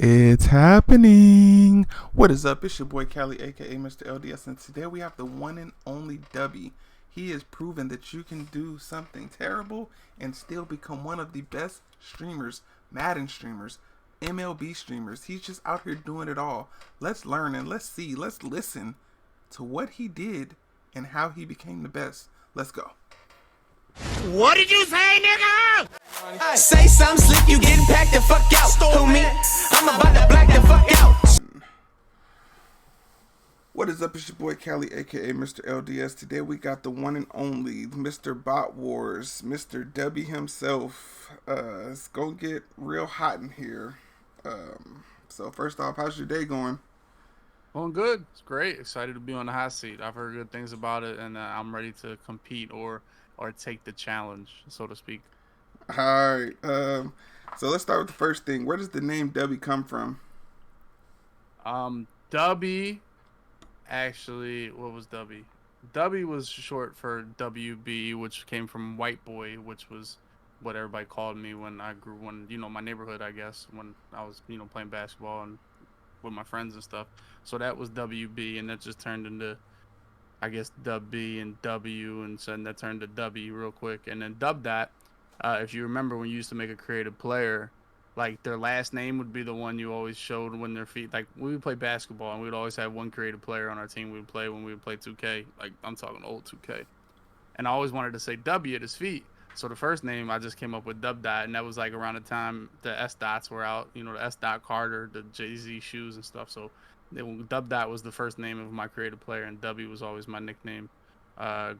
It's happening. What is up? It's your boy Callie, aka Mr. LDS, and today we have the one and only W. He has proven that you can do something terrible and still become one of the best streamers, Madden streamers, MLB streamers. He's just out here doing it all. Let's learn and let's see, let's listen to what he did and how he became the best. Let's go. What did you say, nigga? Say something slick, you getting packed the fuck out. Homie, I'm about to black the fuck out. What is up? It's your boy Callie, aka Mr. LDS. Today we got the one and only Mr. Bot Wars, Mr. W himself. It's gonna get real hot in here. So first off, how's your day going? Going good. It's great. Excited to be on the hot seat. I've heard good things about it, and I'm ready to compete or take the challenge, so to speak. All right. So let's start with the first thing. Where does the name W come from? W. Actually, what was W? W was short for WB, which came from white boy, which was what everybody called me when I grew, my neighborhood, I guess, when I was, playing basketball and with my friends and stuff. So that was WB, and that just turned into, I guess, W and W, and so that turned to W real quick. And then Dub Dot, if you remember when you used to make a creative player, like their last name would be the one you always showed when their feet, like we would play basketball and we'd always have one creative player on our team we would play when we would play 2K, like I'm talking old 2K. And I always wanted to say W at his feet. So the first name I just came up with Dub Dot, and that was like around the time the S dots were out, the S dot Carter, the Jay-Z shoes and stuff. So Dub Dot was the first name of my creative player, and W was always my nickname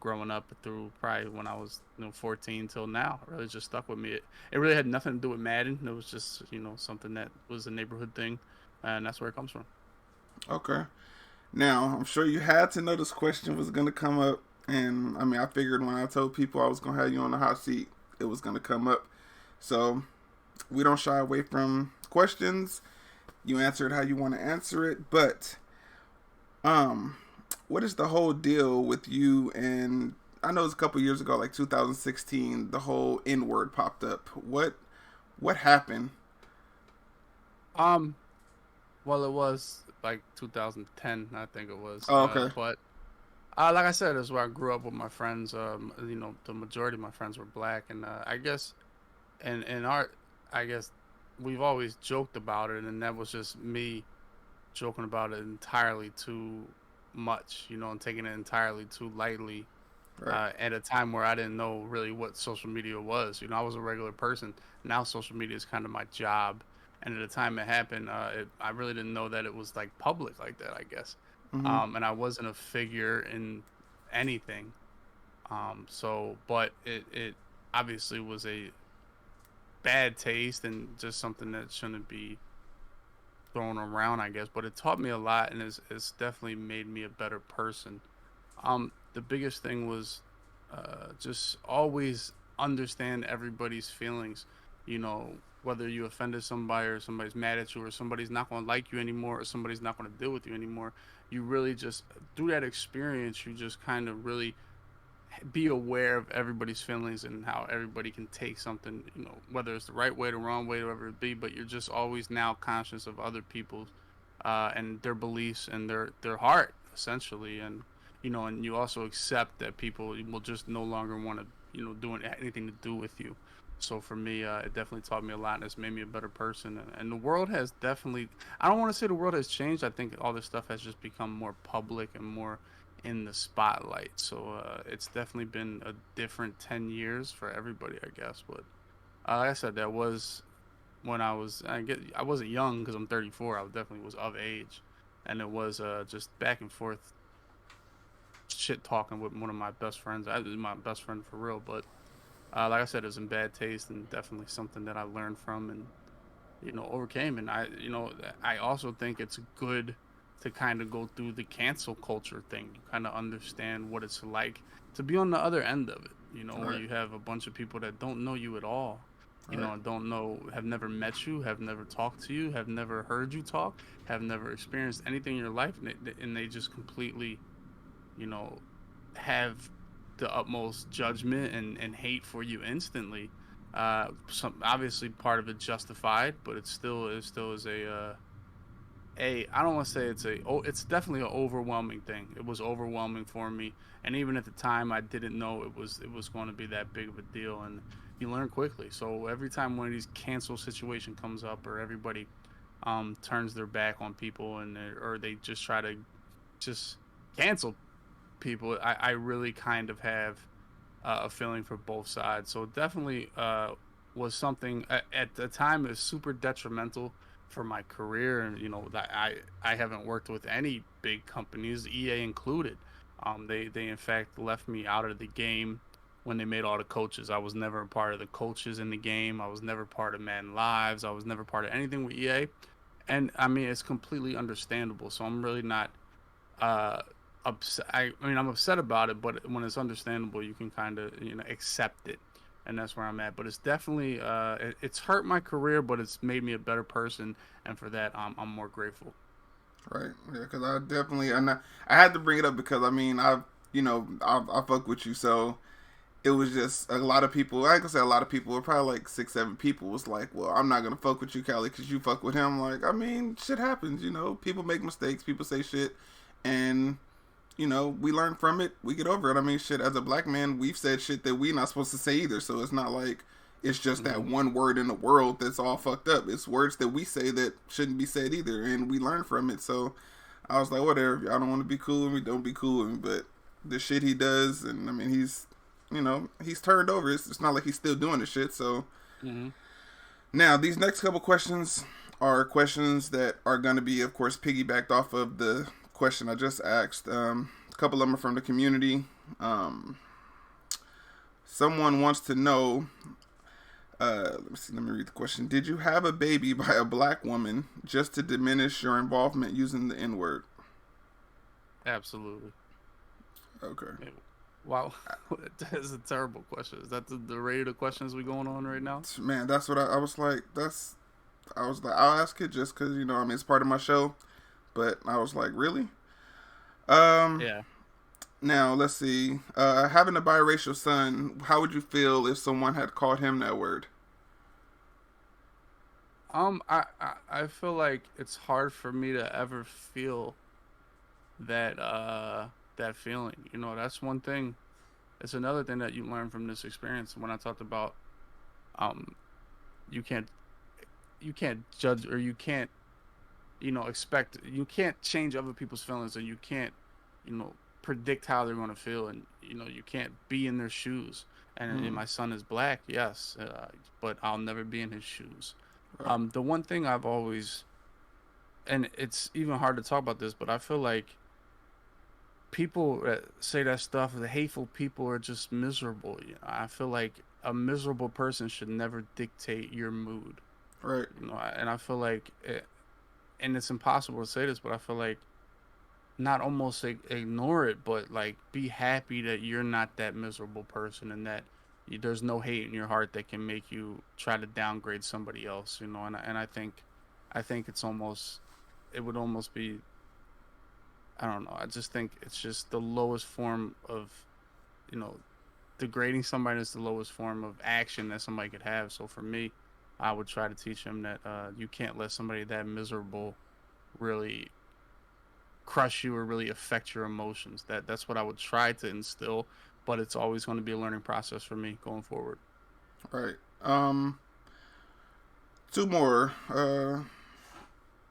growing up through probably when I was 14 till now. It really just stuck with me. It really had nothing to do with Madden. It was just something that was a neighborhood thing, and that's where it comes from. Okay. Now, I'm sure you had to know this question was going to come up. And, I figured when I told people I was going to have you on the hot seat, it was going to come up. So, we don't shy away from questions. You answer it how you want to answer it. But, what is the whole deal with you? And I know it's a couple years ago, like 2016, the whole N-word popped up. What happened? Well, it was like 2010, I think it was. Oh, okay. But like I said, is where I grew up with my friends. The majority of my friends were black, and I guess, in art, I guess we've always joked about it, and that was just me joking about it entirely too much, and taking it entirely too lightly. Right. At a time where I didn't know really what social media was. I was a regular person. Now social media is kind of my job, and at the time it happened, I really didn't know that it was like public like that, I guess. Mm-hmm. And I wasn't a figure in anything. But it obviously was a bad taste and just something that shouldn't be thrown around, I guess. But it taught me a lot, and it's definitely made me a better person. The biggest thing was just always understand everybody's feelings. Whether you offended somebody or somebody's mad at you or somebody's not going to like you anymore or somebody's not going to deal with you anymore. You really just, through that experience, you just kind of really be aware of everybody's feelings and how everybody can take something, whether it's the right way, the wrong way, whatever it be, but you're just always now conscious of other people's and their beliefs and their heart, essentially. And you also accept that people will just no longer want to, do anything to do with you. So for me, it definitely taught me a lot, and it's made me a better person. And the world has definitely, I don't want to say the world has changed. I think all this stuff has just become more public and more in the spotlight. So it's definitely been a different 10 years for everybody, I guess. But like I said, that was when I wasn't young because I'm 34. I definitely was of age. And it was just back and forth shit talking with one of my best friends. I was my best friend for real, but like I said, it was in bad taste and definitely something that I learned from and overcame. And I also think it's good to kind of go through the cancel culture thing. You kind of understand what it's like to be on the other end of it. Where Right. you have a bunch of people that don't know you at all. Right. And don't know, have never met you, have never talked to you, have never heard you talk, have never experienced anything in your life, and they just completely, have the utmost judgment and hate for you instantly. Some obviously part of it justified, but it still is a I don't want to say it's definitely an overwhelming thing. It was overwhelming for me, and even at the time, I didn't know it was going to be that big of a deal, and you learn quickly. So every time one of these cancel situation comes up, or everybody turns their back on people, or they just try to just cancel people, I really kind of have a feeling for both sides. So definitely was something at the time is super detrimental for my career, and that I haven't worked with any big companies, EA included. They in fact left me out of the game when they made all the coaches. I was never a part of the coaches in the game. I was never part of Madden Lives. I was never part of anything with EA, and I mean it's completely understandable. So I'm really not uh upset. I mean I'm upset about it, but when it's understandable, you can kind of accept it, and that's where I'm at. But it's definitely it's hurt my career, but it's made me a better person, and for that I'm more grateful. Right. Yeah, because I definitely, I had to bring it up because I mean, I fuck with you, so it was just a lot of people. Like I said, a lot of people, probably like 6, 7 people, was like, "Well, I'm not gonna fuck with you, Callie, because you fuck with him." Like, I mean, shit happens, People make mistakes, people say shit, and we learn from it. We get over it. I mean, shit. As a black man, we've said shit that we not supposed to say either. So it's not like it's just that one word in the world that's all fucked up. It's words that we say that shouldn't be said either, and we learn from it. So I was like, whatever. I don't want to be cool with me. Don't be cool with me. But the shit he does, and I mean, he's turned over. It's not like he's still doing the shit. So Mm-hmm. now these next couple questions are questions that are going to be, of course, piggybacked off of the question I just asked. A couple of them are from the community. Someone wants to know. Let me see. Let me read the question. Did you have a baby by a black woman just to diminish your involvement using the N word? Absolutely. Okay. Wow, that is a terrible question. Is that the rate of questions we going on right now? Man, that's what I was like. I was like, I'll ask it just because I mean, it's part of my show. But I was like, really? Yeah. Now let's see. Having a biracial son, how would you feel if someone had called him that word? I feel like it's hard for me to ever feel that that feeling. That's one thing. It's another thing that you learn from this experience. When I talked about um, you can't you can't judge, or you can't expect, you can't change other people's feelings, and you can't you know predict how they're going to feel, and you can't be in their shoes. And Hmm. my son is black, yes, but I'll never be in his shoes. Right. The one thing I've always, and it's even hard to talk about this, but I feel like people that say that stuff, the hateful people, are just miserable. I feel like a miserable person should never dictate your mood. Right. And I feel like, and it's impossible to say this, but I feel like not almost ignore it, but like be happy that you're not that miserable person, and that there's no hate in your heart that can make you try to downgrade somebody else. And I think it would almost be, I don't know. I just think it's just the lowest form of, you know, degrading somebody is the lowest form of action that somebody could have. So for me, I would try to teach him that you can't let somebody that miserable really crush you or really affect your emotions. That's what I would try to instill, but it's always going to be a learning process for me going forward. Right. Two more.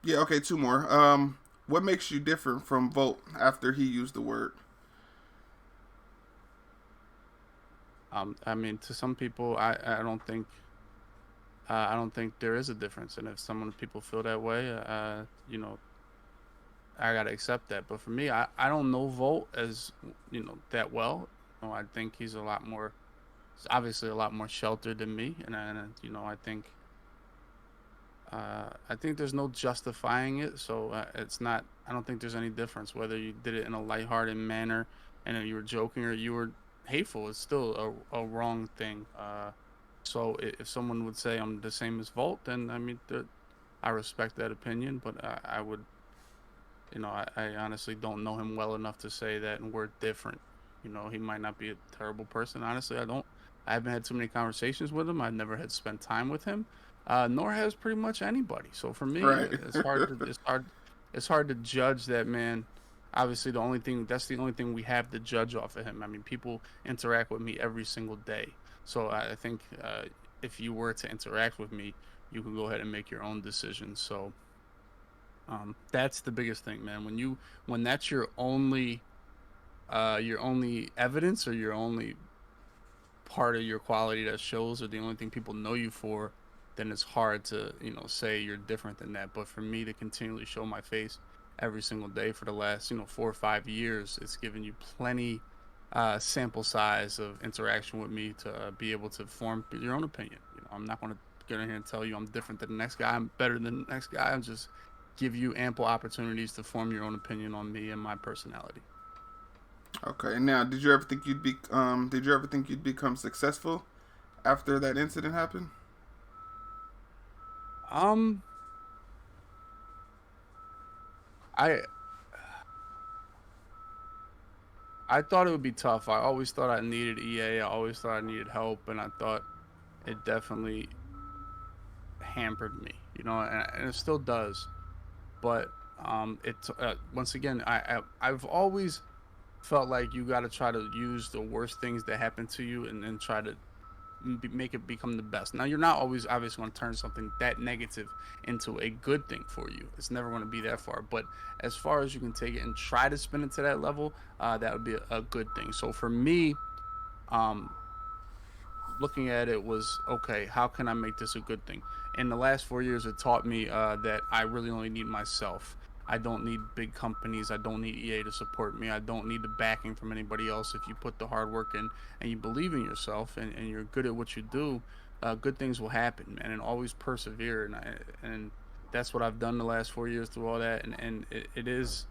Yeah. Okay. Two more. What makes you different from Volt after he used the word? I mean, to some people, I don't think there is a difference, and if some people feel that way, I gotta accept that. But for me, I don't know Volt as that well. I think he's obviously a lot more sheltered than me, and I think there's no justifying it. So it's not. I don't think there's any difference whether you did it in a lighthearted manner and you were joking or you were hateful. It's still a wrong thing. So if someone would say I'm the same as Volt, then I mean, I respect that opinion. But I would, I honestly don't know him well enough to say that, and we're different. He might not be a terrible person. Honestly, I don't. I haven't had too many conversations with him. I've never had to spend time with him, nor has pretty much anybody. So for me, Right. it's hard to judge that man. Obviously, the only thing we have to judge off of him. I mean, people interact with me every single day, so I think if you were to interact with me, you can go ahead and make your own decisions. So that's the biggest thing, man. When that's your only evidence or your only part of your quality that shows or the only thing people know you for, then it's hard to, say you're different than that. But for me to continually show my face every single day for the last, 4 or 5 years, it's given you plenty sample size of interaction with me to be able to form your own opinion. I'm not going to get in here and tell you I'm different than the next guy. I'm better than the next guy. I'm just give you ample opportunities to form your own opinion on me and my personality. Okay. Now, did you ever think you'd become successful after that incident happened? Um, I I thought it would be tough. I always thought I needed EA. I always thought I needed help, and I thought it definitely hampered me. And it still does. But it once again, I've always felt like you got to try to use the worst things that happen to you and then try to make it become the best. Now, you're not always obviously going to turn something that negative into a good thing for you. It's never going to be that far. But as far as you can take it and try to spin it to that level, that would be a good thing. So for me, um, looking at it was okay. How can I make this a good thing? In the last 4 years, it taught me that I really only need myself. I don't need big companies. I don't need EA to support me. I don't need the backing from anybody else. If you put the hard work in and you believe in yourself and you're good at what you do, good things will happen, man. And always persevere. And that's what I've done the last 4 years through all that. And it is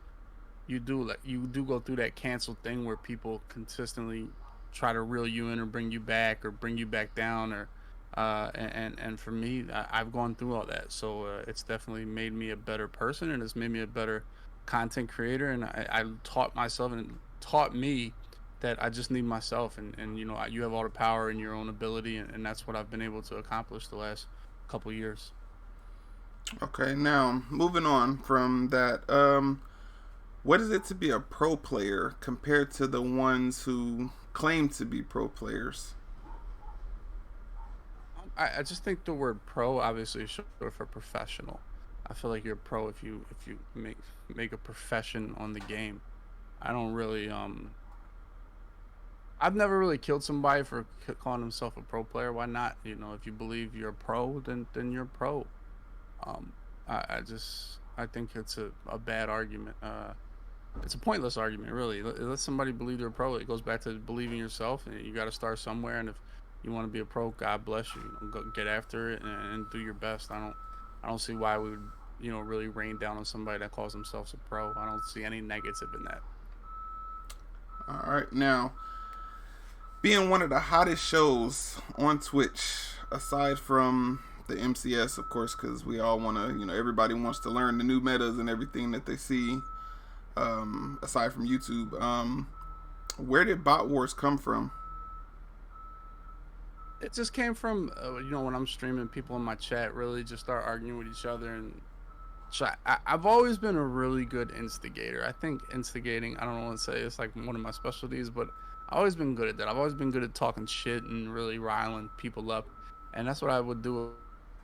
you do go through that cancel thing where people consistently try to reel you in or bring you back or bring you back down or and for me I've gone through all that, so it's definitely made me a better person and it's made me a better content creator, and I taught myself and it taught me that I just need myself, and you have all the power in your own ability, and that's what I've been able to accomplish the last couple years. Okay. Now, moving on from that, what is it to be a pro player compared to the ones who claim to be pro players? I just think the word pro obviously is short for professional. I feel like you're a pro if you make a profession on the game. I don't really I've never really killed somebody for calling himself a pro player. Why not? If you believe you're a pro, then you're a pro. I think it's a bad argument. It's a pointless argument, really. Let somebody believe they're a pro. It goes back to believing yourself, and you got to start somewhere. And if you want to be a pro, God bless you. Go get after it and do your best. I don't see why we would, really rain down on somebody that calls themselves a pro. I don't see any negative in that. All right. Now, being one of the hottest shows on Twitch, aside from the MCS, of course, because we all want to, everybody wants to learn the new metas and everything that they see, aside from YouTube. Where did Bot Wars come from? It just came from, when I'm streaming, people in my chat really just start arguing with each other and I've always been a really good instigator. I think instigating, I don't want to say it's like one of my specialties, but I've always been good at that. I've always been good at talking shit and really riling people up. And that's what I would do.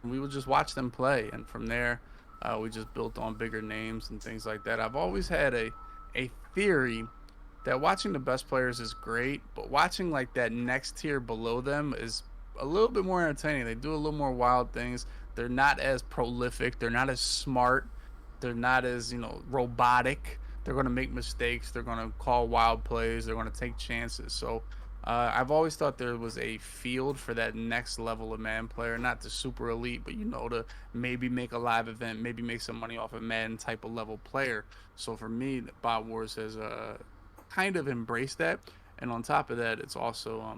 We would just watch them play. And from there, we just built on bigger names and things like that. I've always had a theory that watching the best players is great, but watching like that next tier below them is a little bit more entertaining. They do a little more wild things. They're not as prolific. They're not as smart. They're not as, robotic. They're going to make mistakes. They're going to call wild plays. They're going to take chances. So I've always thought there was a field for that next level of Madden player, not the super elite, but, to maybe make a live event, maybe make some money off a Madden type of level player. So for me, Bot Wars has kind of embraced that. And on top of that, it's also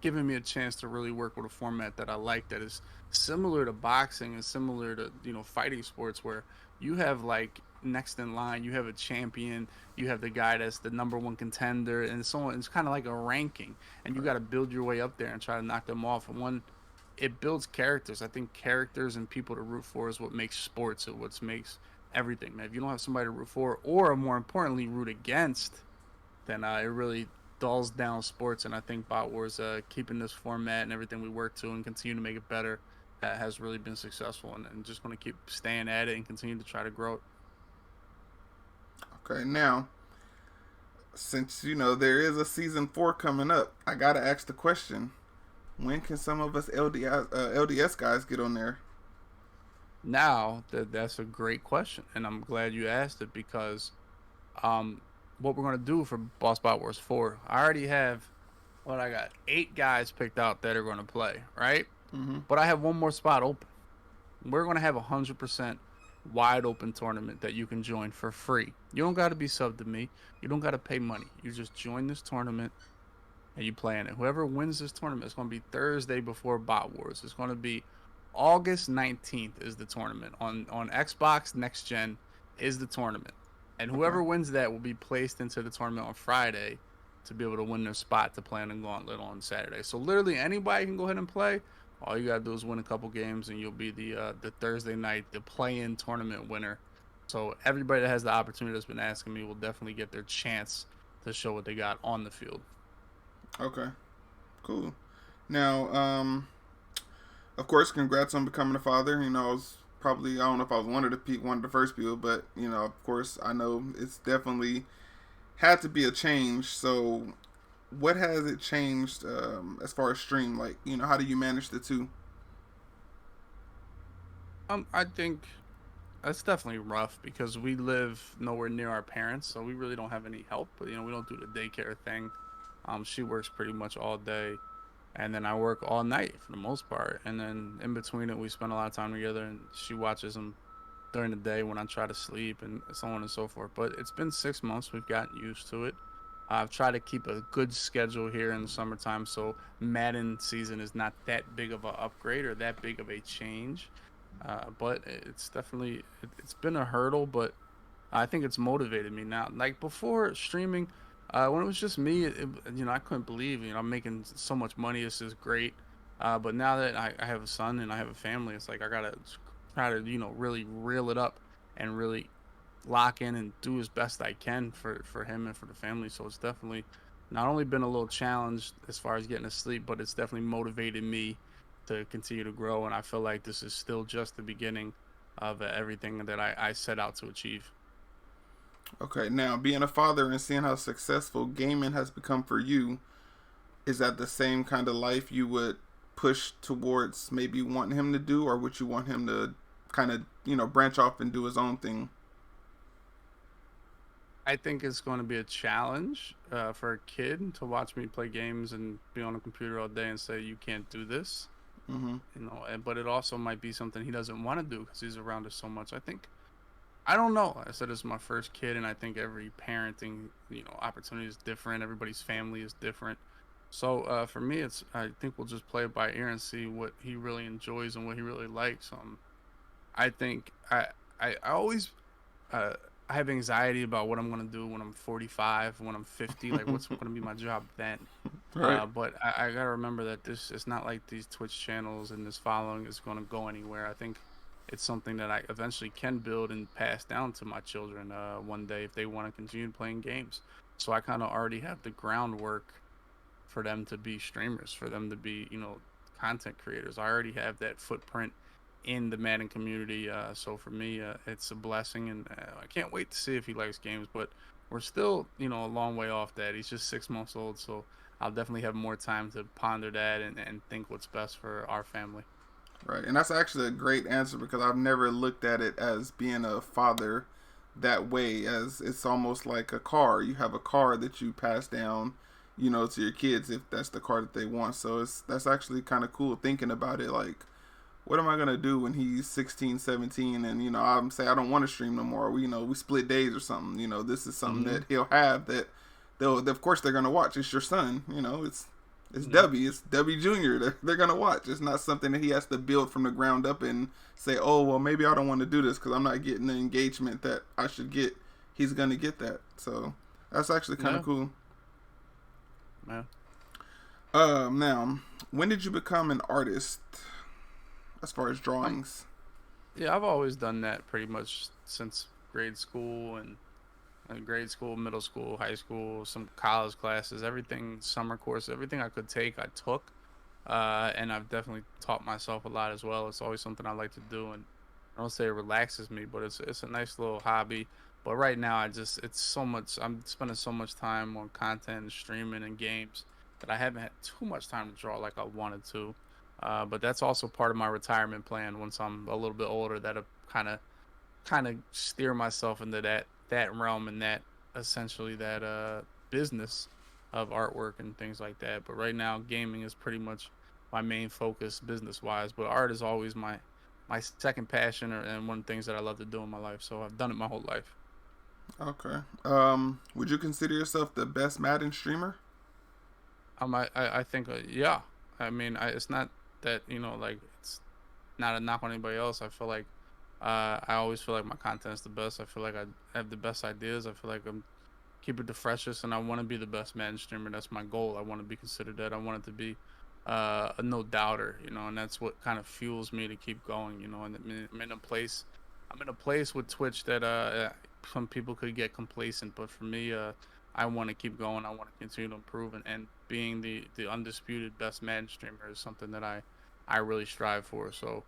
giving me a chance to really work with a format that I like, that is similar to boxing and similar to fighting sports, where you have like next in line. You have a champion. You have the guy that's the number one contender, and so on. It's kind of like a ranking, and you got to build your way up there and try to knock them off. And one, it builds characters. I think characters and people to root for is what makes sports. It what makes everything, man. If you don't have somebody to root for, or more importantly, root against, then it really dulls down sports. And I think Bot Wars, keeping this format and everything we work to and continue to make it better, has really been successful. And just going to keep staying at it and continue to try to grow it. Okay, now, since there is a season 4 coming up, I gotta ask the question: when can some of us LDS guys get on there? Now, that's a great question, and I'm glad you asked it because what we're going to do for Boss Bot Wars 4, I already have, I got 8 guys picked out that are going to play, right? Mm-hmm. But I have one more spot open. We're going to have 100% wide open tournament that you can join for free. You don't got to be subbed to me. You don't got to pay money. You just join this tournament and you play in it. Whoever wins this tournament, it's going to be Thursday before Bot Wars. It's going to be August 19th is the tournament. On Xbox Next Gen is the tournament. And whoever wins that will be placed into the tournament on Friday to be able to win their spot to play in the Gauntlet on Saturday. So literally anybody can go ahead and play. All you got to do is win a couple games and you'll be the Thursday night, the play-in tournament winner. So everybody that has the opportunity that's been asking me will definitely get their chance to show what they got on the field. Okay, cool. Now, of course, congrats on becoming a father. I was probably, I don't know if I was one of the first people, but of course, I know it's definitely had to be a change. So, what has it changed as far as stream? Like, how do you manage the two? I think that's definitely rough because we live nowhere near our parents, so we really don't have any help. But we don't do the daycare thing. She works pretty much all day, and then I work all night for the most part. And then in between it, we spend a lot of time together, and she watches them during the day when I try to sleep and so on and so forth. But it's been 6 months. We've gotten used to it. I've tried to keep a good schedule here in the summertime, so Madden season is not that big of an upgrade or that big of a change. But it's definitely, it's been a hurdle, but I think it's motivated me now. Like before streaming, when it was just me, I couldn't believe, I'm making so much money. This is great. But now that I have a son and I have a family, it's like I gotta try to, really reel it up and really lock in and do as best I can for him and for the family. So it's definitely not only been a little challenge as far as getting to sleep, but it's definitely motivated me to continue to grow. And I feel like this is still just the beginning of everything that I set out to achieve. Okay, now being a father and seeing how successful gaming has become for you, is that the same kind of life you would push towards maybe wanting him to do, or would you want him to kind of, branch off and do his own thing? I think it's going to be a challenge for a kid to watch me play games and be on a computer all day and say, you can't do this. Mm-hmm. But it also might be something he doesn't want to do because he's around us so much. I don't know. I said it's my first kid, and I think every parenting, opportunity is different. Everybody's family is different. So for me, I think we'll just play it by ear and see what he really enjoys and what he really likes. I think I always I have anxiety about what I'm gonna do when I'm 45, when I'm 50. Like, what's gonna be my job then? Right. But I gotta remember that it's not like these Twitch channels and this following is gonna go anywhere. I think it's something that I eventually can build and pass down to my children one day if they want to continue playing games. So I kind of already have the groundwork for them to be streamers, for them to be, content creators. I already have that footprint in the Madden community. So for me, it's a blessing, and I can't wait to see if he likes games. But we're still, a long way off that. He's just 6 months old, so I'll definitely have more time to ponder that and think what's best for our family. Right, and that's actually a great answer because I've never looked at it as being a father that way, as it's almost like a car. You have a car that you pass down, to your kids if that's the car that they want. So that's actually kind of cool thinking about it. Like, what am I going to do when he's 16, 17 and, I'm say I don't want to stream no more. We split days or something. This is something that he'll have that of course they're going to watch. It's your son, it's It's Yeah. W. It's W Junior. They're gonna watch. It's not something that he has to build from the ground up and say, "Oh, well, maybe I don't want to do this because I'm not getting the engagement that I should get." He's gonna get that. So that's actually kind of Yeah. cool. Yeah. Now, when did you become an artist as far as Um, drawings? yeah, I've always done that pretty much since grade school and grade school, middle school, high school, some college classes, everything, summer course, everything I could take, I took. And I've definitely taught myself a lot as well. It's always something I like to do, and I don't say it relaxes me, but it's a nice little hobby. But right now, it's so much. I'm spending so much time on content and streaming and games that I haven't had too much time to draw like I wanted to. But that's also part of my retirement plan. Once I'm a little bit older, that'll kind of steer myself into that realm and that essentially that business of artwork and things like that. But right now, gaming is pretty much my main focus business wise. But art is always my second passion and one of the things that I love to do in my life. So I've done it my whole life. Okay. Would you consider yourself the best Madden streamer? I think yeah. I mean, it's not that like it's not a knock on anybody else. I feel like I always feel like my content is the best. I feel like I have the best ideas. I feel like I'm keep it the freshest, and I want to be the best Madden streamer. That's my goal. I want to be considered that. I want it to be a no doubter, and that's what kind of fuels me to keep going. And I'm in a place. I'm in a place with Twitch that some people could get complacent, but for me, I want to keep going. I want to continue to improve, and being the undisputed best Madden streamer is something that I really strive for. So.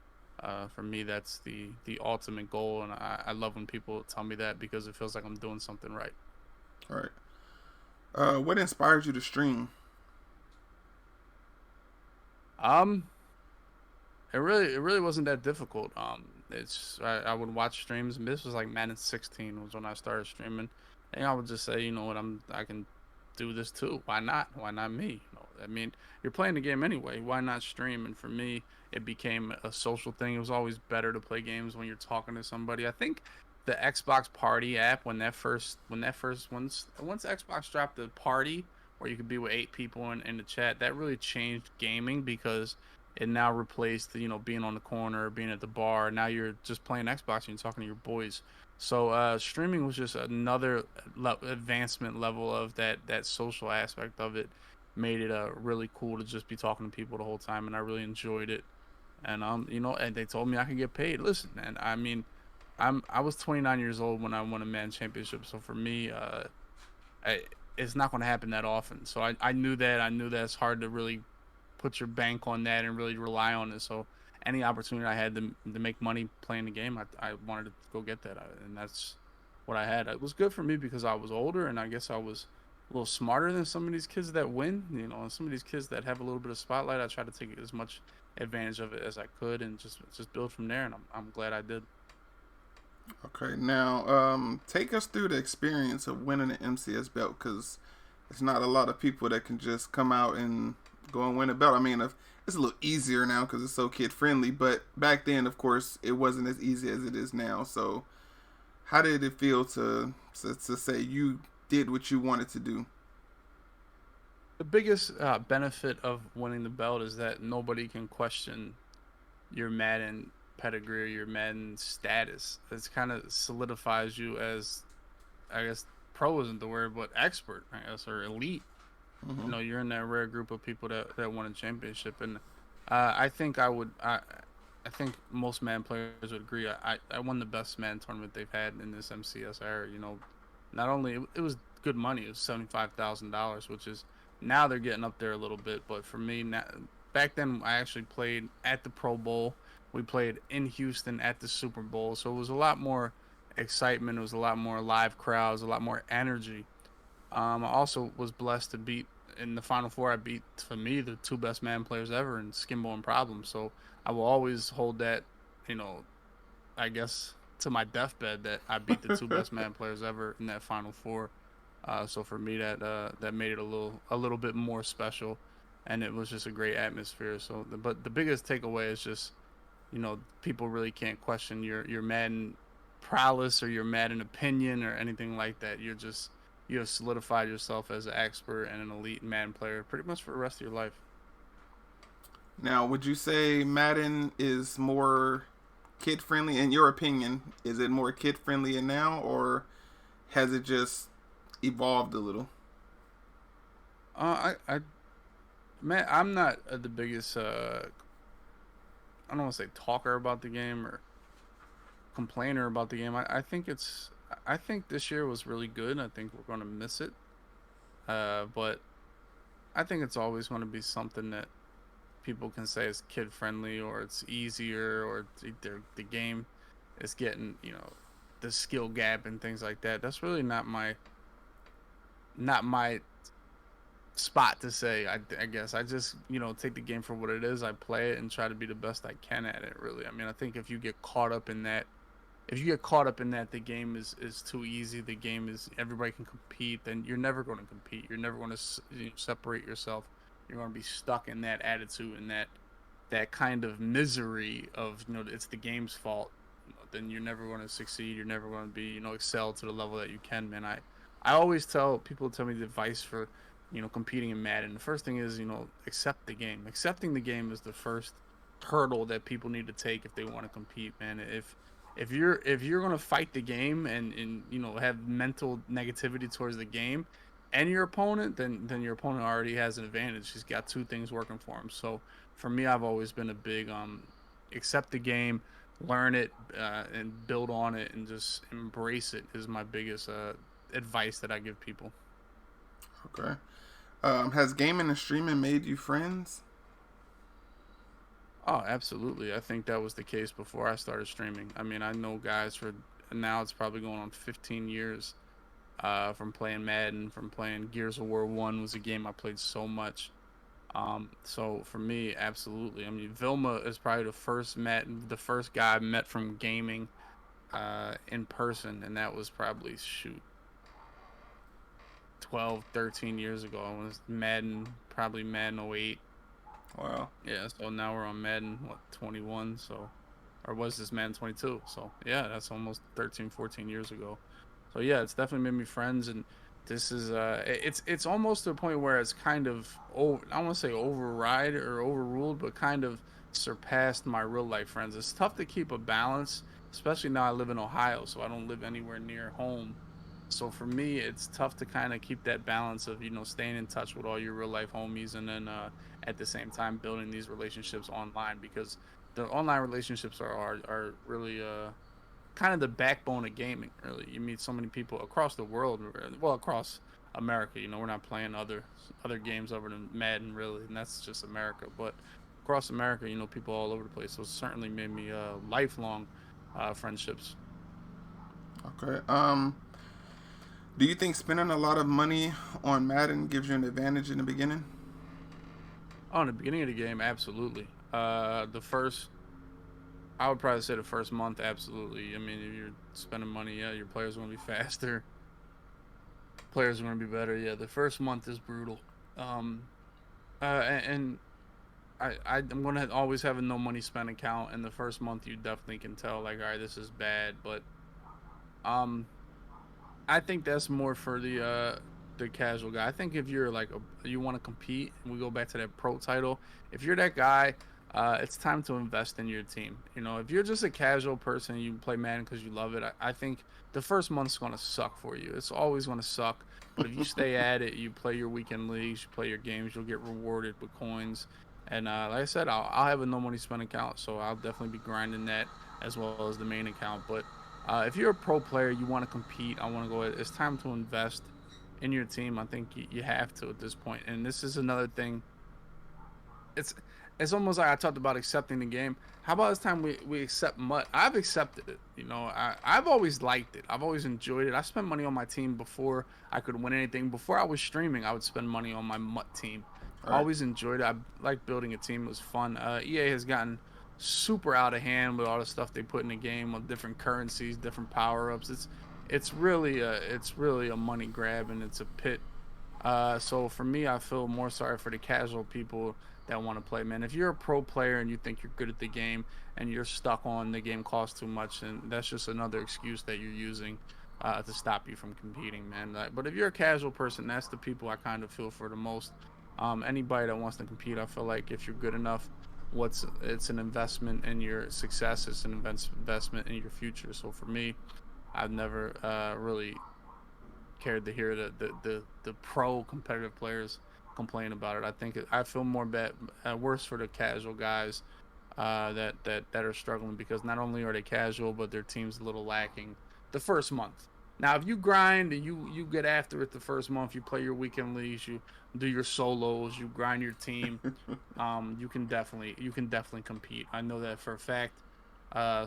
For me, that's the ultimate goal, and I love when people tell me that because it feels like I'm doing something right. All right. What inspired you to stream? Um, it really wasn't that difficult. It's I would watch streams, and this was like Madden 16 was when I started streaming, and I would just say, you know what, I can do this too. Why not? Why not me? I mean, you're playing the game anyway. Why not stream? And for me, it became a social thing. It was always better to play games when you're talking to somebody. I think the Xbox Party app once Xbox dropped the party where you could be with 8 people in the chat, that really changed gaming because it now replaced being on the corner or being at the bar. Now you're just playing Xbox and you're talking to your boys. So streaming was just another advancement level of that social aspect of it. Made it really cool to just be talking to people the whole time, and I really enjoyed it. And and they told me I could get paid. Listen, man, I mean, I was 29 years old when I won a man championship. So for me, it's not going to happen that often. So I knew that. I knew that it's hard to really put your bank on that and really rely on it. So any opportunity I had to make money playing the game, I wanted to go get that, and that's what I had. It was good for me because I was older, and I guess I was a little smarter than some of these kids that win. And some of these kids that have a little bit of spotlight, I try to take as much advantage of it as I could, and just build from there. And I'm glad I did. Okay, now take us through the experience of winning an MCS belt because it's not a lot of people that can just come out and go and win a belt. I mean, it's a little easier now because it's so kid friendly, but back then, of course, it wasn't as easy as it is now. So, how did it feel to say you did what you wanted to do? The biggest benefit of winning the belt is that nobody can question your Madden pedigree or your Madden status. It's kind of solidifies you as, I guess, pro isn't the word, but expert, I guess, or elite. Mm-hmm. You're in that rare group of people that won a championship, and I think I think most Madden players would agree. I won the best Madden tournament they've had in this MCS era. Not only it was good money, it was $75,000, which is now they're getting up there a little bit, but for me now, back then I actually played at the Pro Bowl. We played in Houston at the Super Bowl, so it was a lot more excitement. It was a lot more live crowds, a lot more energy. I also was blessed to beat in the Final Four. I beat, for me, the two best man players ever in Skimbo and Problem. So I will always hold that, you know, I guess to my deathbed that I beat the two best man players ever in that Final Four. So for me, that made it a little bit more special, and it was just a great atmosphere. So, but the biggest takeaway is just, people really can't question your Madden prowess or your Madden opinion or anything like that. you have solidified yourself as an expert and an elite Madden player pretty much for the rest of your life. Now, would you say Madden is more kid friendly? In your opinion, is it more kid friendly now, or has it just evolved a little? Man, I'm not the biggest. I don't want to say talker about the game or complainer about the game. I think it's. I think this year was really good. I think we're going to miss it. But I think it's always going to be something that people can say is kid friendly or it's easier or the game is getting the skill gap and things like that. That's really not my spot to say. I guess I just take the game for what it is. I play it and try to be the best I can at it. Really, I mean, I think if you get caught up in that, the game is too easy. The game is everybody can compete. Then you're never going to compete. You're never going to separate yourself. You're going to be stuck in that attitude and that kind of misery of it's the game's fault. Then you're never going to succeed. You're never going to be excel to the level that you can, man. I always tell people, tell me the advice for competing in Madden. The first thing is accept the game. Accepting the game is the first hurdle that people need to take if they want to compete, man. If you're gonna fight the game and have mental negativity towards the game and your opponent, then your opponent already has an advantage. He's got two things working for him. So for me, I've always been a big accept the game, learn it, and build on it, and just embrace it is my biggest advice that I give people. Okay. Has gaming and streaming made you friends? Oh, absolutely. I think that was the case before I started streaming. I mean, I know guys for now it's probably going on 15 years from playing Madden, from playing Gears of War 1 was a game I played so much. So for me, absolutely. I mean, Vilma is probably the first guy I met from gaming in person, and that was probably 12, 13 years ago. I was probably Madden '08. Wow. Yeah, so now we're on Madden, 21, so, or was this Madden 22? So, yeah, that's almost 13, 14 years ago. So, yeah, it's definitely made me friends, and this is, it's almost to a point where it's kind of, I don't want to say override or overruled, but kind of surpassed my real life friends. It's tough to keep a balance, especially now I live in Ohio, so I don't live anywhere near home. So for me, it's tough to kind of keep that balance of staying in touch with all your real life homies, and then at the same time building these relationships online, because the online relationships are really kind of the backbone of gaming. Really, you meet so many people across the world, well, across America. We're not playing other games over than Madden, really, and that's just America. But across America, people all over the place. So it certainly made me lifelong friendships. Okay. Do you think spending a lot of money on Madden gives you an advantage in the beginning? Oh, in the beginning of the game, absolutely. I would probably say the first month, absolutely. I mean, if you're spending money, yeah, your players are going to be faster. Players are going to be better. Yeah, the first month is brutal. Um, and I'm going to always have a no money spent account. And the first month, you definitely can tell, like, all right, this is bad. But um, I think that's more for the casual guy. I think if you're like you want to compete, and we go back to that pro title, if you're that guy, it's time to invest in your team. If you're just a casual person, you play Madden because you love it. I think the first month's going to suck for you. It's always going to suck. But if you stay at it, you play your weekend leagues, you play your games, you'll get rewarded with coins. And like I said, I'll have a no money spent account, so I'll definitely be grinding that as well as the main account. But if you're a pro player, you want to compete, I want to go. It's time to invest in your team. I think you have to at this point. And this is another thing. It's almost like I talked about accepting the game. How about it's time we accept MUT? I've accepted it. I've always liked it. I've always enjoyed it. I spent money on my team before I could win anything. Before I was streaming, I would spend money on my MUT team. I always enjoyed it. I like building a team. It was fun. EA has gotten super out of hand with all the stuff they put in the game with different currencies, different power-ups. It's really a money grab, and it's a pit. So for me, I feel more sorry for the casual people that want to play, man. If you're a pro player and you think you're good at the game and you're stuck on the game costs too much, and that's just another excuse that you're using to stop you from competing, man. But if you're a casual person, that's the people I kind of feel for the most. Anybody that wants to compete, I feel like if you're good enough, it's an investment in your success. It's an investment in your future. So for me, I've never really cared to hear the pro competitive players complain about it. I feel more bad, worse for the casual guys that are struggling because not only are they casual, but their team's a little lacking the first month. Now, if you grind and you get after it the first month, you play your weekend leagues, you do your solos, you grind your team, you can definitely compete. I know that for a fact.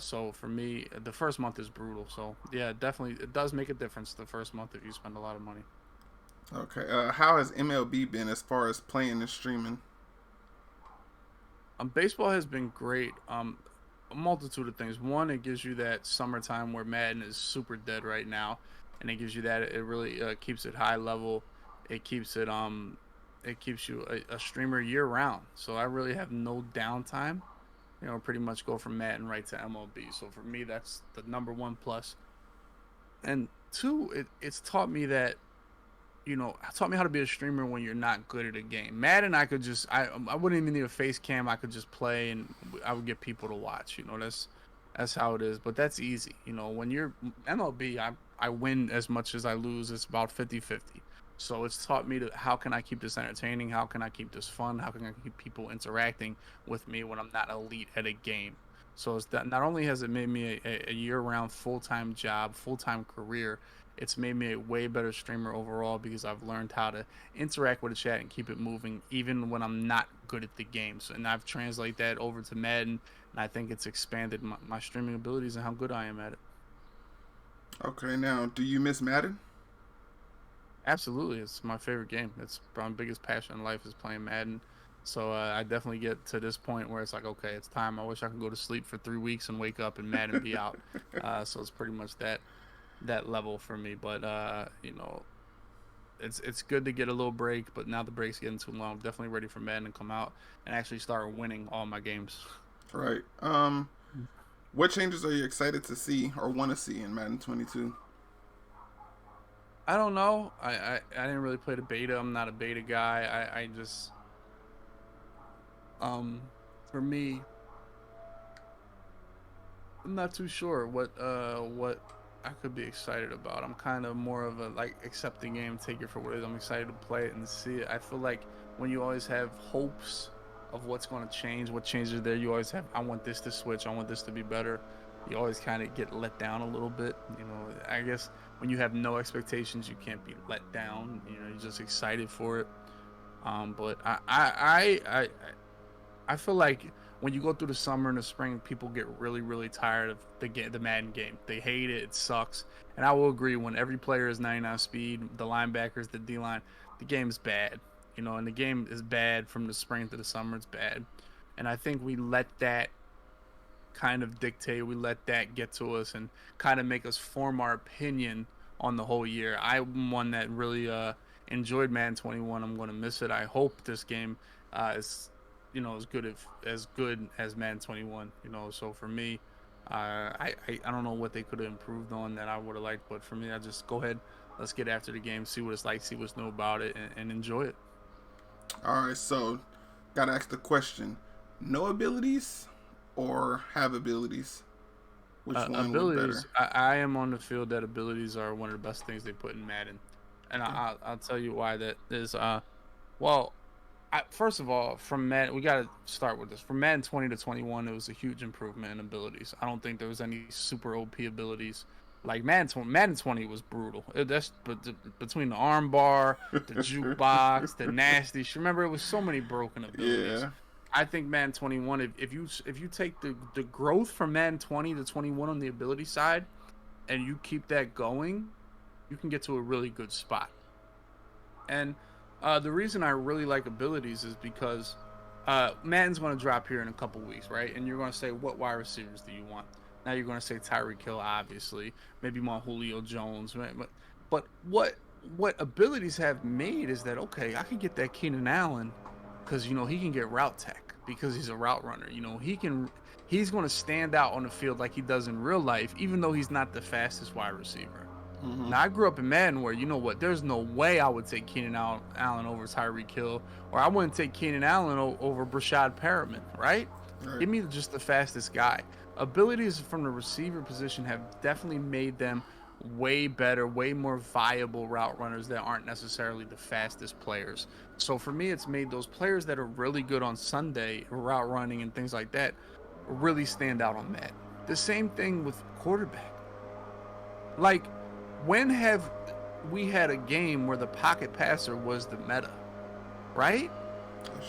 So for me, the first month is brutal. So yeah, definitely it does make a difference the first month if you spend a lot of money. Okay. How has MLB been as far as playing and streaming? Baseball has been great. A multitude of things. One, it gives you that summertime where Madden is super dead right now, and it gives you that. It really keeps it high level. It keeps it keeps you a streamer year round. So I really have no downtime. Pretty much go from Madden right to MLB. So for me, that's the number one plus. And two, it's taught me that taught me how to be a streamer when you're not good at a game. Madden, I wouldn't even need a face cam. I could just play and I would get people to watch. That's how it is. But that's easy. When you're MLB, I win as much as I lose. It's about 50-50. So it's taught me how can I keep this entertaining? How can I keep this fun? How can I keep people interacting with me when I'm not elite at a game? So it's that not only has it made me a year-round full-time job, full-time career, it's made me a way better streamer overall because I've learned how to interact with the chat and keep it moving even when I'm not good at the games. And I've translated that over to Madden, and I think it's expanded my streaming abilities and how good I am at it. Okay, now, do you miss Madden? Absolutely, it's my favorite game. It's my biggest passion in life is playing Madden. So I definitely get to this point where it's like, okay, it's time. I wish I could go to sleep for 3 weeks and wake up and Madden be out. So it's pretty much that level for me. But it's good to get a little break. But now the break's getting too long. I'm definitely ready for Madden to come out and actually start winning all my games. Right. What changes are you excited to see or want to see in Madden 22? I don't know. I didn't really play the beta. I'm not a beta guy. I just for me, I'm not too sure what I could be excited about. I'm kind of more of a accept the game, take it for what it is. I'm excited to play it and see it. I feel like when you always have hopes of what's going to change, what changes there, you always have I want this to switch, I want this to be better. You always kind of get let down a little bit. I guess when you have no expectations, you can't be let down. You're just excited for it. But I feel like when you go through the summer and the spring, people get really, really tired of the Madden game. They hate it. It sucks. And I will agree. When every player is 99 speed, the linebackers, the D line, the game's bad. And the game is bad from the spring to the summer. It's bad. And I think we let that kind of dictate. We let that get to us and kind of make us form our opinion on the whole year. I'm one that really enjoyed Madden 21. I'm going to miss it. I hope this game is as good as Madden 21. So for me, I don't know what they could have improved on that I would have liked, but for me, I just go ahead, let's get after the game, see what it's like, see what's new about it, and enjoy it. All right, so gotta ask the question: no abilities or have abilities? Which one abilities, would better? I am on the field that abilities are one of the best things they put in Madden, and I'll tell you why that is. Well, first of all, from Madden, we got to start with this. From Madden 20 to 21, it was a huge improvement in abilities. I don't think there was any super OP abilities. Like Madden 20 was brutal. Between the arm bar, the jukebox, the nasty. Remember, it was so many broken abilities. Yeah. I think Madden 21, if you take the growth from Madden 20 to 21 on the ability side, and you keep that going, you can get to a really good spot. And the reason I really like abilities is because Madden's going to drop here in a couple weeks, right? And you're going to say, what wide receivers do you want? Now you're going to say Tyreek Hill, obviously. Maybe you want Julio Jones. But what abilities have made is that, okay, I can get that Keenan Allen because, he can get route tech because he's a route runner. He's going to stand out on the field like he does in real life, even though he's not the fastest wide receiver. Now, I grew up in Madden where, you know what, there's no way I would take Keenan Allen over Tyreek Hill, or I wouldn't take Keenan Allen over Brashad Perriman, right? Right. Give me just the fastest guy. Abilities from the receiver position have definitely made them way better, way more viable route runners that aren't necessarily the fastest players. So for me, it's made those players that are really good on Sunday, route running and things like that, really stand out on Madden. The same thing with quarterback. Like, when have we had a game where the pocket passer was the meta, right?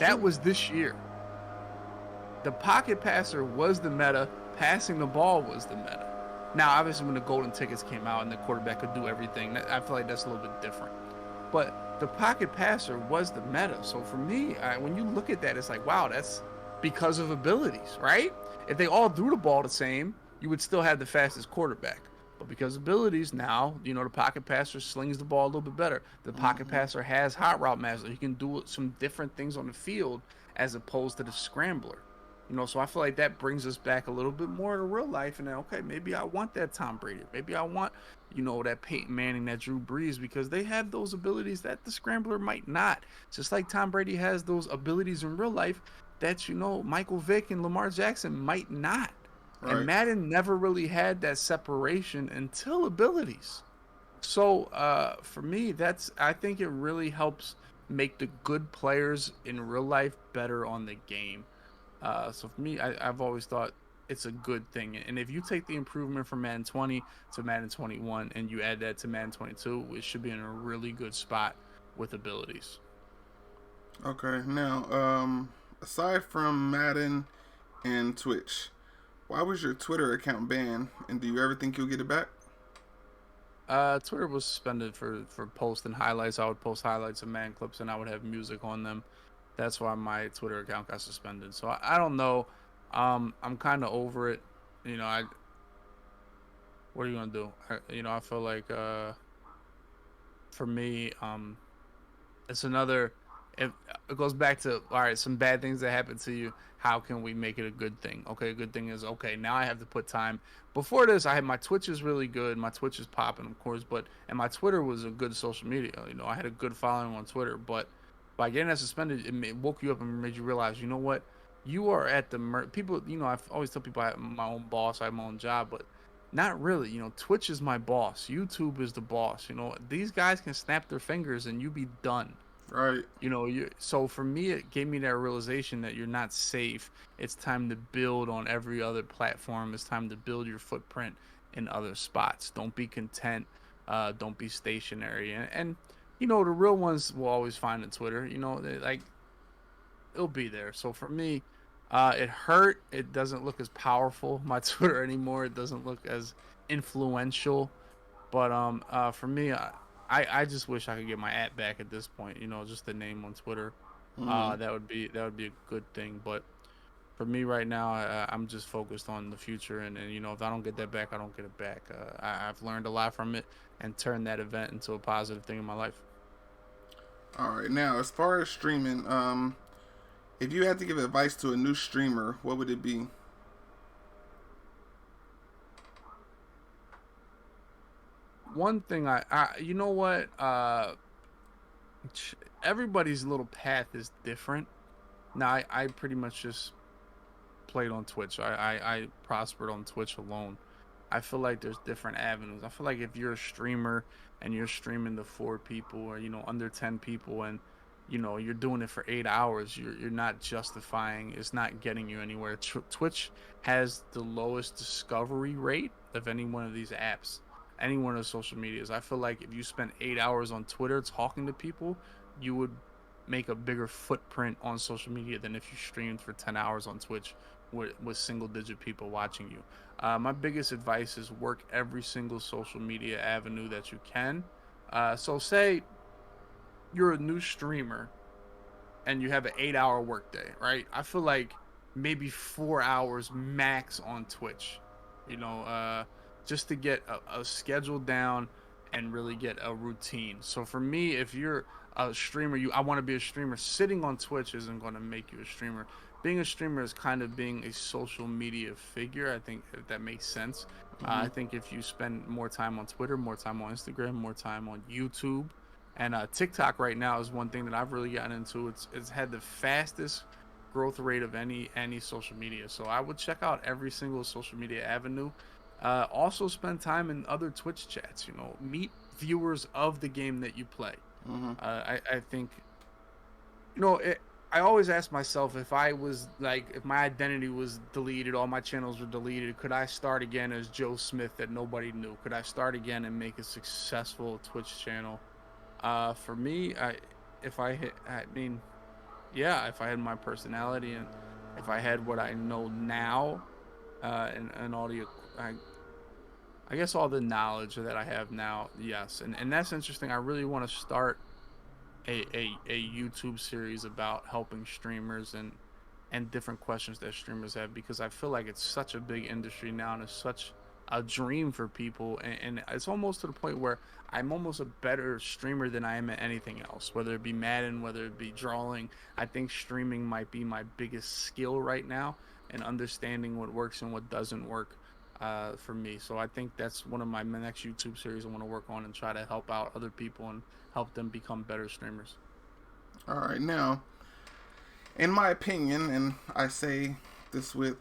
That was this year. The pocket passer was the meta. Passing the ball was the meta. Now, obviously, when the golden tickets came out and the quarterback could do everything, I feel like that's a little bit different. But the pocket passer was the meta. So for me, when you look at that, it's like, wow, that's because of abilities, right? If they all threw the ball the same, you would still have the fastest quarterback. But because of abilities now, you know, the pocket passer slings the ball a little bit better. The pocket passer has hot route master. He can do some different things on the field as opposed to the scrambler. You know, so I feel like that brings us back a little bit more to real life. And then, okay, maybe I want that Tom Brady. Maybe I want, you know, that Peyton Manning, that Drew Brees, because they have those abilities that the scrambler might not. Just like Tom Brady has those abilities in real life that, you know, Michael Vick and Lamar Jackson might not. Right. And Madden never really had that separation until abilities. So for me, I think it really helps make the good players in real life better on the game. So for me, I've always thought it's a good thing. And if you take the improvement from Madden 20 to Madden 21 and you add that to Madden 22, it should be in a really good spot with abilities. Okay. Now, aside from Madden and Twitch, why was your Twitter account banned? And do you ever think you'll get it back? Twitter was suspended for posting highlights. I would post highlights of Madden clips and I would have music on them. That's why my Twitter account got suspended. So I don't know. I'm kind of over it. You know, what are you gonna do? I feel like for me, it's another. It goes back to, all right, some bad things that happen to you. How can we make it a good thing? Okay, a good thing is, okay, now I have to put time. Before this, I had my Twitch is really good. My Twitch is popping, of course, and my Twitter was a good social media. You know, I had a good following on Twitter, but by getting that suspended, it woke you up and made you realize, you know what? You are at the people. You know, I've always tell people I have my own boss, I have my own job, but not really. You know, Twitch is my boss. YouTube is the boss. You know, these guys can snap their fingers and you be done. Right. You know, so for me, it gave me that realization that you're not safe. It's time to build on every other platform. It's time to build your footprint in other spots. Don't be content. Don't be stationary. And you know, the real ones will always find in Twitter. You know, like it'll be there. So for me, it hurt. It doesn't look as powerful, my Twitter anymore. It doesn't look as influential. But for me, I just wish I could get my @. Back at this point. You know, just the name on Twitter. That would be a good thing. But for me right now, I'm just focused on the future. And you know, if I don't get that back, I don't get it back. I've learned a lot from it and turned that event into a positive thing in my life. All right. Now, as far as streaming, if you had to give advice to a new streamer, what would it be? One thing you know what, everybody's little path is different. Now I pretty much just played on Twitch. I prospered on Twitch alone. I feel like there's different avenues. I feel like if you're a streamer and you're streaming to 4 people or, you know, under 10 people, and you know you're doing it for 8 hours, you're not justifying. It's not getting you anywhere. Twitch has the lowest discovery rate of any one of these apps, any one of the social medias. I feel like if you spent 8 hours on Twitter talking to people, you would make a bigger footprint on social media than if you streamed for 10 hours on Twitch with single digit people watching you. My biggest advice is work every single social media avenue that you can. So say you're a new streamer and you have an 8-hour workday, right? I feel like maybe 4 hours max on Twitch, you know, just to get a schedule down and really get a routine. So for me, if you're a streamer, I want to be a streamer. Sitting on Twitch isn't going to make you a streamer. Being a streamer is kind of being a social media figure. I think if that makes sense. I think if you spend more time on Twitter, more time on Instagram, more time on YouTube, and TikTok right now is one thing that I've really gotten into. It's had the fastest growth rate of any social media. So I would check out every single social media avenue. Also spend time in other Twitch chats. Meet viewers of the game that you play. I think I always ask myself if I was if my identity was deleted, all my channels were deleted, could I start again as Joe Smith that nobody knew? Could I start again and make a successful Twitch channel? For me, if I hit, I mean, yeah, if I had my personality and if I had what I know now, and all the, I guess all the knowledge that I have now, yes, and that's interesting. I really want to start a YouTube series about helping streamers and different questions that streamers have, because I feel like it's such a big industry now and it's such a dream for people, and it's almost to the point where I'm almost a better streamer than I am at anything else, whether it be Madden, whether it be drawing. I think streaming might be my biggest skill right now, and understanding what works and what doesn't work for me. So I think that's one of my next YouTube series I want to work on and try to help out other people and help them become better streamers. All right, now, in my opinion, and I say this with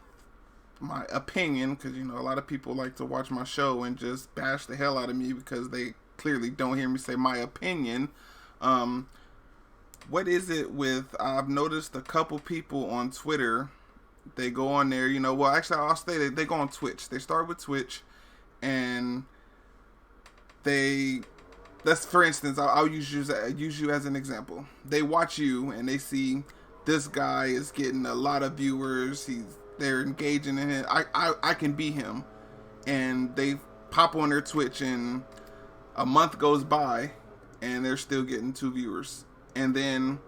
my opinion because a lot of people like to watch my show and just bash the hell out of me because they clearly don't hear me say my opinion. What is it with, I've noticed a couple people on Twitter, they go on there, well, actually I'll say they go on Twitch. They start with Twitch and that's, for instance, I'll use you as an example. They watch you and they see this guy is getting a lot of viewers. They're engaging in it. I can be him, and they pop on their Twitch, and a month goes by, and they're still getting 2 viewers. And then,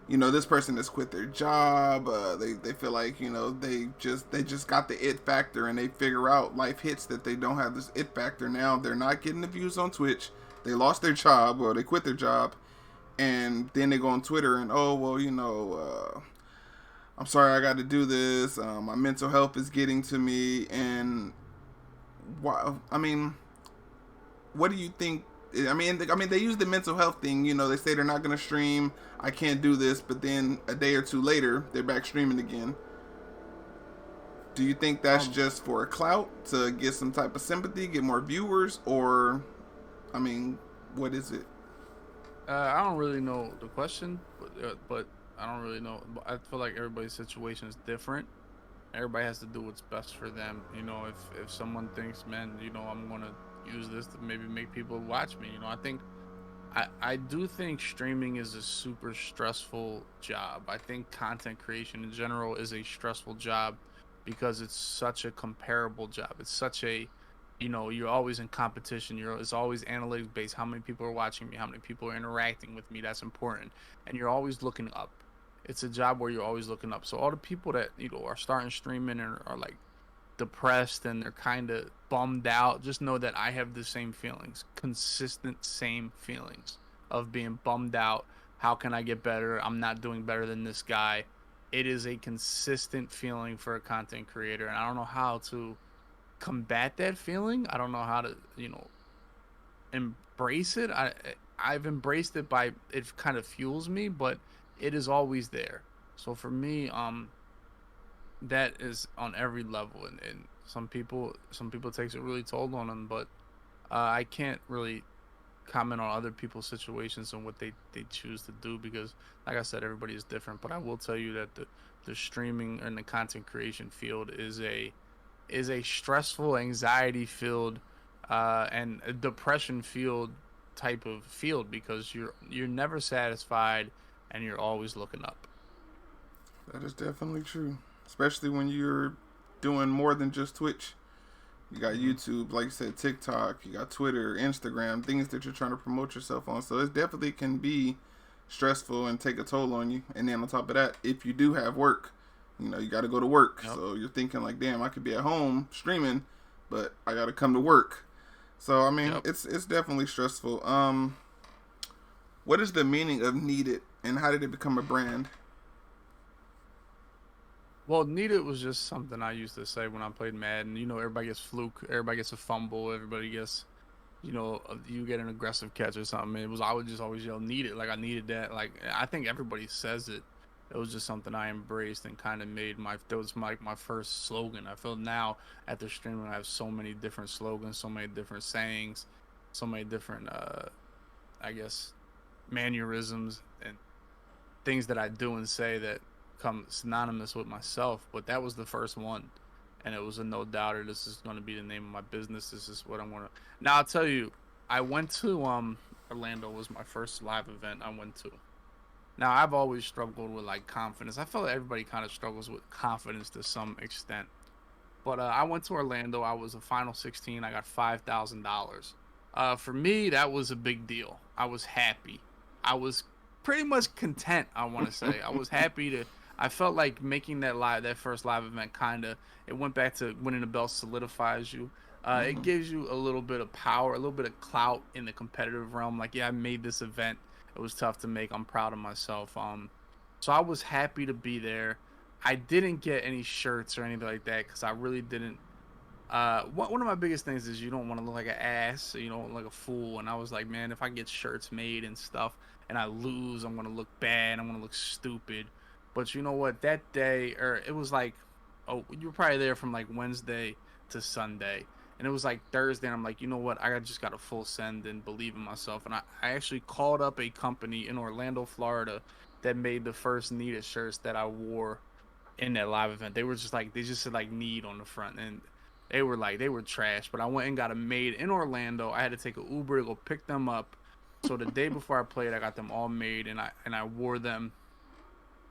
this person has quit their job. They feel like they just got the it factor, and they figure out life hits that they don't have this it factor now. They're not getting the views on Twitch. They lost their job, or they quit their job, and then they go on Twitter and, oh, well, I'm sorry I got to do this. My mental health is getting to me. And what do you think? I mean, they use the mental health thing. They say they're not going to stream. I can't do this. But then a day or two later, they're back streaming again. Do you think that's just for a clout to get some type of sympathy, get more viewers, or, what is it? I don't really know the question, but I don't really know. I feel like everybody's situation is different. Everybody has to do what's best for them. If someone thinks, man, I'm gonna use this to maybe make people watch me. I do think streaming is a super stressful job. I think content creation in general is a stressful job because it's such a comparable job. It's such a you're always in competition. It's always analytics based. How many people are watching me? How many people are interacting with me? That's important. And you're always looking up. It's a job where you're always looking up. So all the people that are starting streaming and are like depressed and they're kind of bummed out, just know that I have the same feelings, consistent same feelings of being bummed out. How can I get better? I'm not doing better than this guy. It is a consistent feeling for a content creator, and I don't know how to combat that feeling. I don't know how to embrace it. I've embraced it by it kind of fuels me, but it is always there. So for me, that is on every level, and some people takes it really toll on them, but I can't really comment on other people's situations and what they choose to do, because like I said, everybody is different. But I will tell you that the streaming and the content creation field is a stressful, anxiety filled, and a depression filled type of field, because you're never satisfied and you're always looking up. That is definitely true, especially when you're doing more than just Twitch. You got YouTube, like you said, TikTok, you got Twitter, Instagram, things that you're trying to promote yourself on. So it definitely can be stressful and take a toll on you. And then on top of that, if you do have work, you got to go to work. Yep. So you're thinking like, damn, I could be at home streaming, but I got to come to work. So, yep. It's definitely stressful. What is the meaning of needed, and how did it become a brand? Well, needed was just something I used to say when I played Madden. You know, everybody gets fluke, everybody gets a fumble, everybody gets, you get an aggressive catch or something. I would just always yell needed, like I needed that. Like I think everybody says it. It was just something I embraced and kind of made that was my first slogan. I feel now after streaming, I have so many different slogans, so many different sayings, so many different, I guess, mannerisms and things that I do and say that come synonymous with myself. But that was the first one, and it was a no doubter. This is going to be the name of my business. This is what I'm gonna. Now I'll tell you, I went to Orlando was my first live event I went to. Now I've always struggled with like confidence. I feel like everybody kind of struggles with confidence to some extent. But I went to Orlando. I was a final 16. I got $5,000. For me, that was a big deal. I was happy. I was pretty much content. I want to say I was happy to. I felt like making that first live event, kind of. It went back to winning the belt solidifies you. It gives you a little bit of power, a little bit of clout in the competitive realm. Like, yeah, I made this event. It was tough to make. I'm proud of myself. So I was happy to be there. I didn't get any shirts or anything like that because I really didn't. One of my biggest things is you don't want to look like an ass, so you don't look like a fool. And I was like, man, if I get shirts made and stuff and I lose, I'm gonna look bad. I'm gonna look stupid. But you know what? That day, or it was like, oh, you were probably there from like Wednesday to Sunday, and it was like Thursday. And I'm like, you know what? I just got a full send and believe in myself. And I actually called up a company in Orlando, Florida, that made the first Nita shirts that I wore in that live event. They just said like need on the front, and they were trash. But I went and got them made in Orlando. I had to take an Uber to go pick them up. So the day before I played, I got them all made, and I wore them,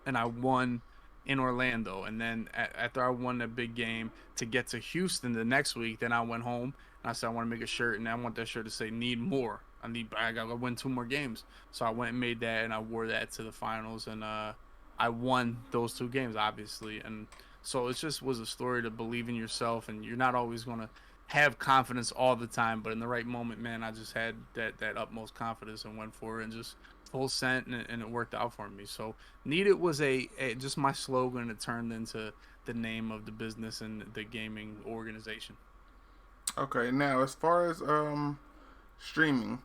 and I won in Orlando. And then after I won that big game to get to Houston the next week, then I went home and I said I want to make a shirt, and I want that shirt to say "Need More." I got to win 2 more games. So I went and made that, and I wore that to the finals, and I won those 2 games, obviously. And so it just was a story to believe in yourself, and you're not always gonna have confidence all the time, but in the right moment, man, I just had that utmost confidence and went for it and just full sent, and it worked out for me. So needed was a just my slogan. It turned into the name of the business and the gaming organization. Okay, now as far as streaming,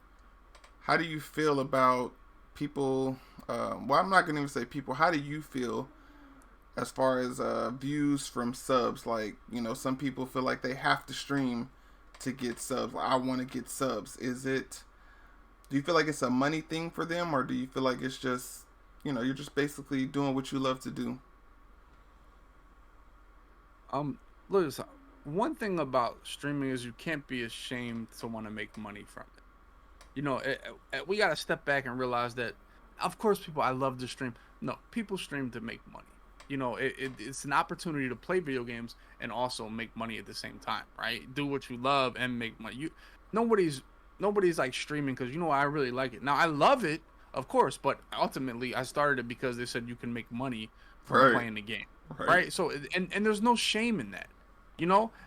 how do you feel about people? Well, I'm not gonna even say people. How do you feel as far as views from subs? Like, some people feel like they have to stream to get subs. Like, I want to get subs. Do you feel like it's a money thing for them, or do you feel like it's just, you're just basically doing what you love to do? Um, Look, one thing about streaming is you can't be ashamed to want to make money from it. We got to step back and realize that, of course, I love to stream. No, people stream to make money. It's an opportunity to play video games and also make money at the same time, right? Do what you love and make money. Nobody's nobody's like streaming because I really like it. Now I love it, of course, but ultimately I started it because they said you can make money from Right. playing the game, Right. right? So and there's no shame in that.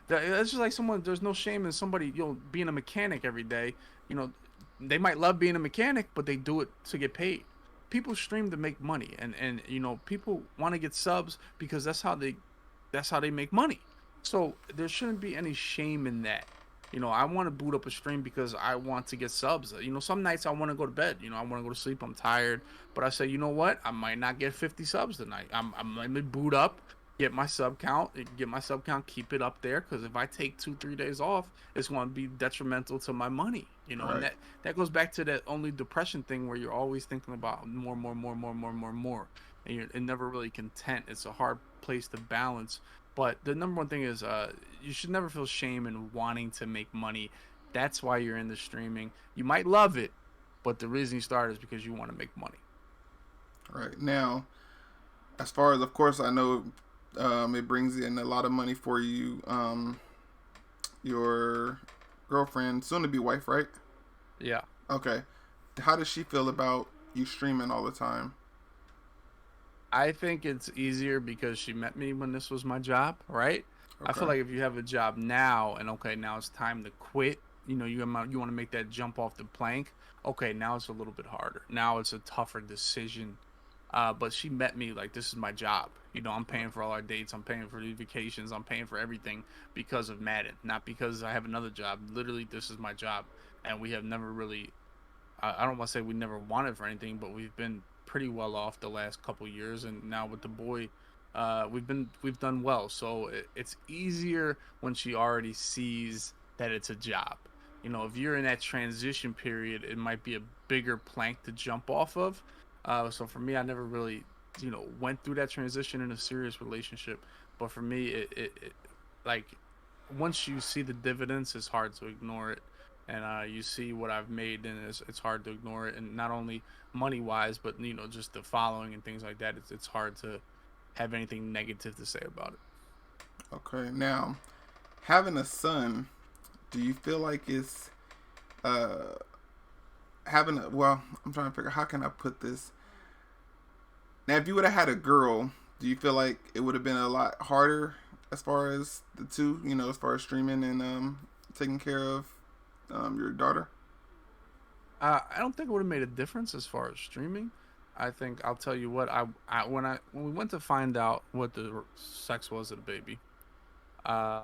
That's just like someone. There's no shame in somebody being a mechanic every day. You know, they might love being a mechanic, but they do it to get paid. People stream to make money, and people want to get subs because that's how they make money. So there shouldn't be any shame in that. I want to boot up a stream because I want to get subs. Some nights I want to go to bed. I want to go to sleep. I'm tired, but I say, you know what? I might not get 50 subs tonight. I'm let me boot up, get my sub count, keep it up there. Because if I take 2 3 days off, it's going to be detrimental to my money. And Right. that goes back to that only depression thing where you're always thinking about more, more, more, more, more, more, more, and you're never really content. It's a hard place to balance. But the number one thing is, you should never feel shame in wanting to make money. That's why you're in the streaming. You might love it, but the reason you started is because you want to make money. Right. Now, as far as, of course, I know it brings in a lot of money for you. Your girlfriend, soon to be wife, right? Yeah. Okay. How does she feel about you streaming all the time? I think it's easier because she met me when this was my job, right? I feel Okay. like if you have a job now and okay, now it's time to quit, you want to make that jump off the plank. Okay, now it's a little bit harder. Now it's a tougher decision. But she met me like this is my job. I'm paying for all our dates. I'm paying for the vacations. I'm paying for everything because of Madden, not because I have another job. Literally, this is my job, and we have never really. I don't want to say we never wanted for anything, but we've been pretty well off the last couple years, and now with the boy, we've done well. So it's easier when she already sees that it's a job. If you're in that transition period, it might be a bigger plank to jump off of. So for me, I never really, went through that transition in a serious relationship. But for me, it like once you see the dividends, it's hard to ignore it. And you see what I've made, and it's hard to ignore it. And not only money wise, but just the following and things like that. It's hard to have anything negative to say about it. Okay, now having a son, do you feel like it's uh well, I'm trying to figure how can I put this. Now, if you would have had a girl, do you feel like it would have been a lot harder as far as the two, as far as streaming and taking care of your daughter? I don't think it would have made a difference as far as streaming. I think I'll tell you what when we went to find out what the sex was of the baby, uh,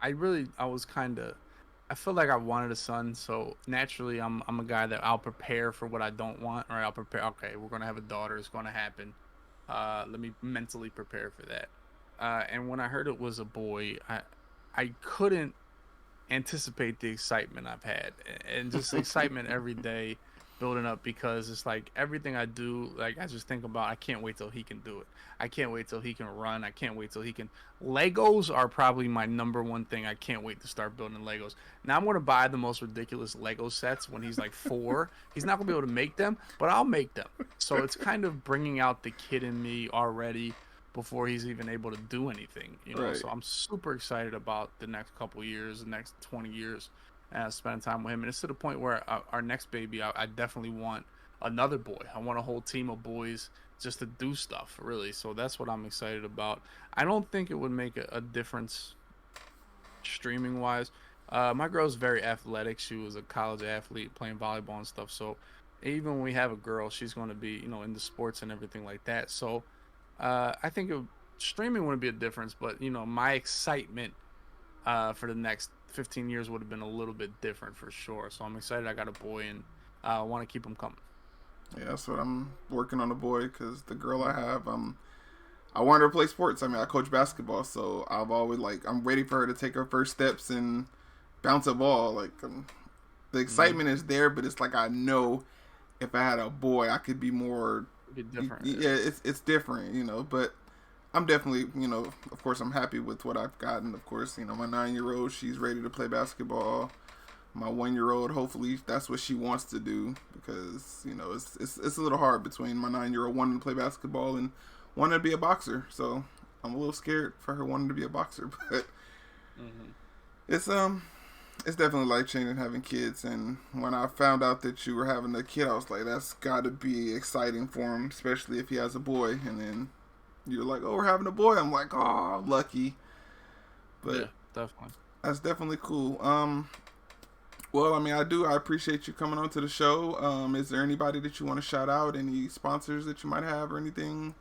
I was kind of I feel like I wanted a son, so naturally I'm a guy that I'll prepare for what I don't want, or I'll prepare. Okay, we're gonna have a daughter. It's gonna happen. Let me mentally prepare for that. And when I heard it was a boy, I couldn't anticipate the excitement I've had, and just the excitement every day building up, because it's like everything I do, like I just think about I can't wait till he can do it. I can't wait till he can run. I can't wait till he can. Legos are probably my number one thing. I can't wait to start building Legos. Now I'm going to buy the most ridiculous Lego sets when he's like 4. He's not going to be able to make them, but I'll make them. So it's kind of bringing out the kid in me already before he's even able to do anything. Right. So I'm super excited about the next couple years, the next 20 years, and spending time with him. And it's to the point where our next baby, I definitely want another boy. I want a whole team of boys just to do stuff, really. So that's what I'm excited about. I don't think it would make a difference streaming wise. My girl's very athletic. She was a college athlete playing volleyball and stuff. So even when we have a girl, she's going to be, into sports and everything like that. So I think streaming wouldn't be a difference, but my excitement for the next 15 years would have been a little bit different for sure. So I'm excited I got a boy, and I want to keep him coming. Yeah, that's what I'm working on, a boy, because the girl I have, I want her to play sports. I mean, I coach basketball, so I've always I'm ready for her to take her first steps and bounce a ball. The excitement is there, but it's like I know if I had a boy, I could be more. Different. Yeah, it's different, but I'm definitely, of course I'm happy with what I've gotten. Of course, my 9-year-old, she's ready to play basketball. My 1-year-old, hopefully that's what she wants to do, because, it's a little hard between my 9-year-old wanting to play basketball and wanting to be a boxer. So I'm a little scared for her wanting to be a boxer, but it's definitely life-changing having kids. And when I found out that you were having a kid, I was like, that's got to be exciting for him, especially if he has a boy. And then you're like, oh, we're having a boy. I'm like, oh, lucky. But yeah, definitely. That's definitely cool. Well, I mean, I appreciate you coming on to the show. Is there anybody that you want to shout out? Any sponsors that you might have or anything?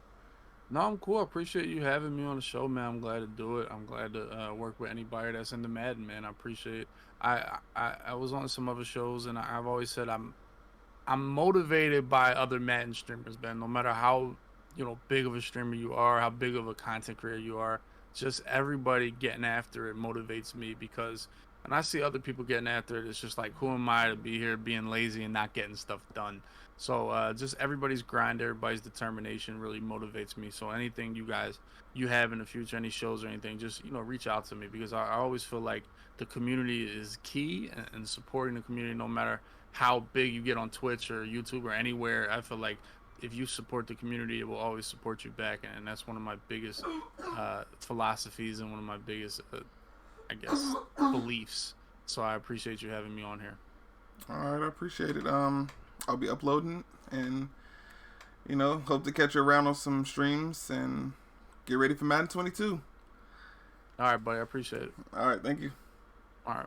No, I'm cool. I appreciate you having me on the show, man. I'm glad to do it. I'm glad to work with anybody that's into Madden, man. I appreciate it. I was on some other shows, and I've always said I'm motivated by other Madden streamers, man. No matter how big of a streamer you are, how big of a content creator you are, just everybody getting after it motivates me, because when I see other people getting after it, it's just like, who am I to be here being lazy and not getting stuff done? So just everybody's grind, everybody's determination really motivates me. So anything you have in the future, any shows or anything, just reach out to me, because I always feel like the community is key, and supporting the community, no matter how big you get on Twitch or YouTube or anywhere. I feel like if you support the community, it will always support you back, and that's one of my biggest philosophies, and one of my biggest I guess beliefs. So I appreciate you having me on here. All right, I appreciate it. I'll be uploading, and hope to catch you around on some streams, and get ready for Madden 22. All right, buddy. I appreciate it. All right, thank you. All right.